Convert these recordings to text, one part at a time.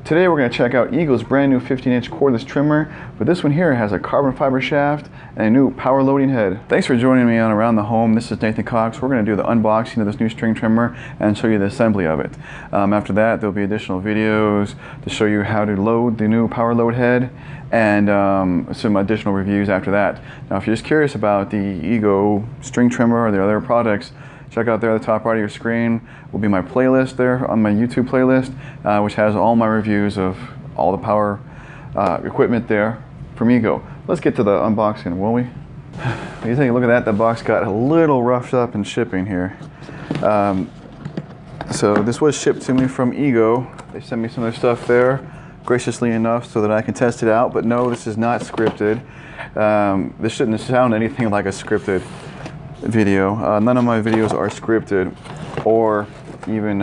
Today we're going to check out Eagle's brand new 15-inch cordless trimmer, but this one here has a carbon fiber shaft and a new power loading head. Thanks for joining me on Around the Home. This is Nathan Cox. We're going to do the unboxing of this new string trimmer and show you the assembly of it. After that, there'll be additional videos to show you how to load the new power load head and some additional reviews after that. Now, if you're just curious about the Eagle string trimmer or the other products, check out there at the top right of your screen will be my playlist there on my YouTube playlist, which has all my reviews of all the power equipment there from Eagle. Let's get to the unboxing, will we? You take a look at that. The box got a little roughed up in shipping here. So this was shipped to me from Eagle. They sent me some of their stuff there, graciously enough, so that I can test it out. But no, this is not scripted. This shouldn't sound anything like a scripted video. None of my videos are scripted or even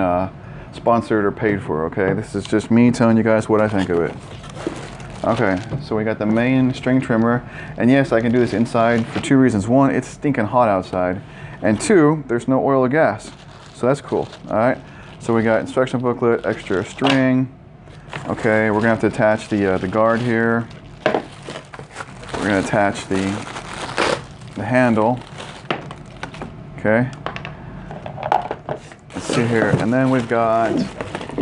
sponsored or paid for, okay? This is just me telling you guys what I think of it. Okay, so we got the main string trimmer, and yes, I can do this inside for two reasons. One, it's stinking hot outside, and two, there's no oil or gas, so that's cool. All right, so we got instruction booklet, extra string. Okay, we're gonna have to attach the guard here. We're gonna attach the handle. Okay, let's see here, and then we've got,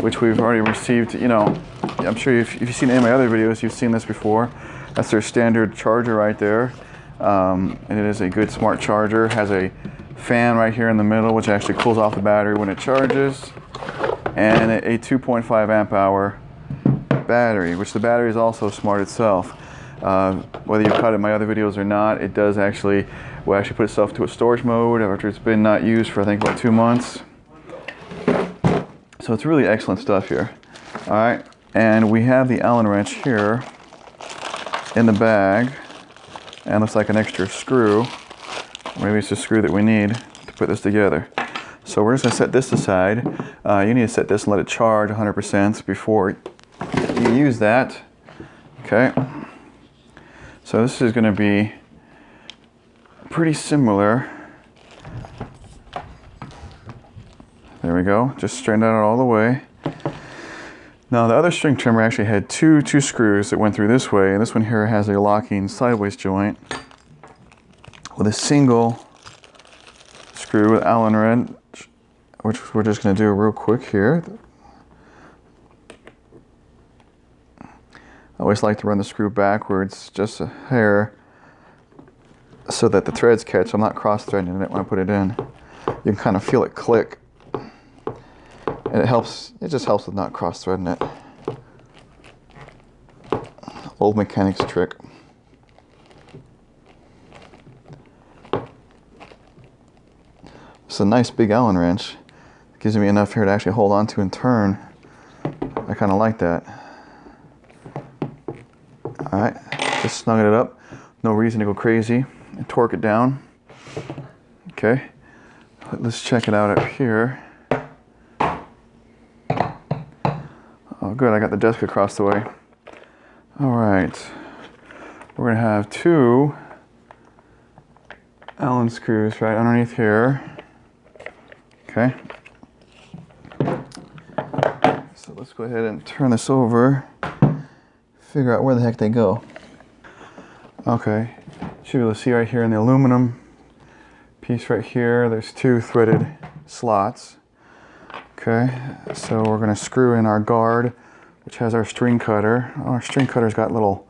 which we've already received, you know, I'm sure if you've seen any of my other videos, you've seen this before. That's their standard charger right there, and it is a good smart charger. It has a fan right here in the middle, which actually cools off the battery when it charges, and a 2.5 amp hour battery, which the battery is also smart itself. Whether you caught it in my other videos or not, it does actually will actually put itself to a storage mode after it's been not used for I think about 2 months. So it's really excellent stuff here. All right, and we have the Allen wrench here in the bag, and looks like an extra screw. Maybe it's a screw that we need to put this together. So we're just gonna set this aside. You need to set this and let it charge 100% before you use that. Okay. So this is gonna be pretty similar. There we go, just straighten that out all the way. Now the other string trimmer actually had two screws that went through this way, and this one here has a locking sideways joint with a single screw with Allen wrench, which we're just gonna do real quick here. I always like to run the screw backwards just a hair so that the threads catch. I'm not cross-threading it when I put it in. You can kind of feel it click. And it just helps with not cross-threading it. Old mechanics trick. It's a nice big Allen wrench. It gives me enough here to actually hold on to and turn. I kind of like that. All right, just snug it up. No reason to go crazy. And torque it down. Okay, let's check it out up here. Oh good, I got the desk across the way. All right, we're gonna have two Allen screws right underneath here. Okay, so let's go ahead and turn this over, figure out where the heck they go. Okay, should be able to see right here in the aluminum piece right here, there's two threaded slots. Okay, so we're gonna screw in our guard, which has our string cutter. Our string cutter's got little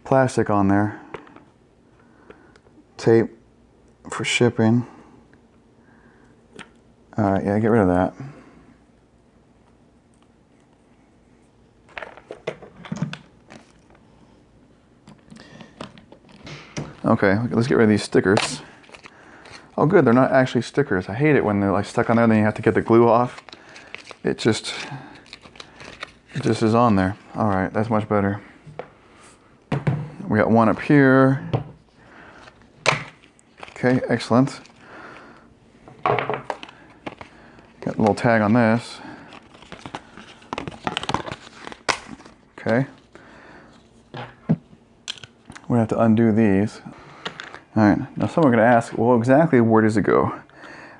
plastic on there. Tape for shipping. All right, yeah, get rid of that. Okay, let's get rid of these stickers. Oh good, they're not actually stickers. I hate it when they're like stuck on there and then you have to get the glue off. It just is on there. All right, that's much better. We got one up here. Okay, excellent. Got a little tag on this. Okay. We're gonna have to undo these. All right, now some are gonna ask, well, exactly where does it go?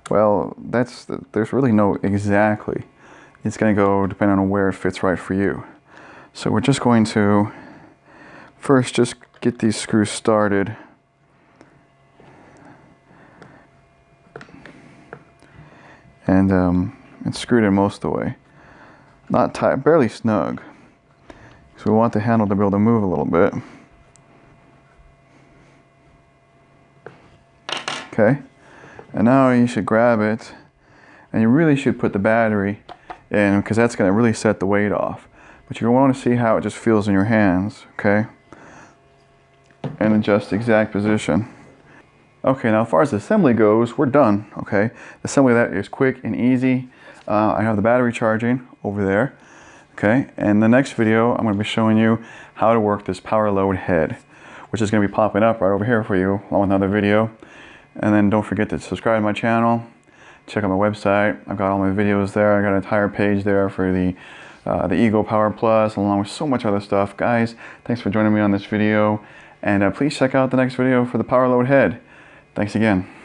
Well, there's really no exactly. It's gonna go depending on where it fits right for you. So we're just going to first just get these screws started. And it's screwed in most of the way. Not tight, barely snug. So we want the handle to be able to move a little bit. Okay, and now you should grab it, and you really should put the battery in, because that's going to really set the weight off. But you want to see how it just feels in your hands, okay? And adjust the exact position. Okay, now as far as the assembly goes, we're done, okay? The assembly of that is quick and easy. I have the battery charging over there, okay? And the next video, I'm going to be showing you how to work this Powerload head, which is going to be popping up right over here for you, along with another video. And then don't forget to subscribe to my channel. Check out my website. I've got all my videos there. I got an entire page there for the Ego Power Plus, along with so much other stuff. Guys, thanks for joining me on this video. And please check out the next video for the Powerload head. Thanks again.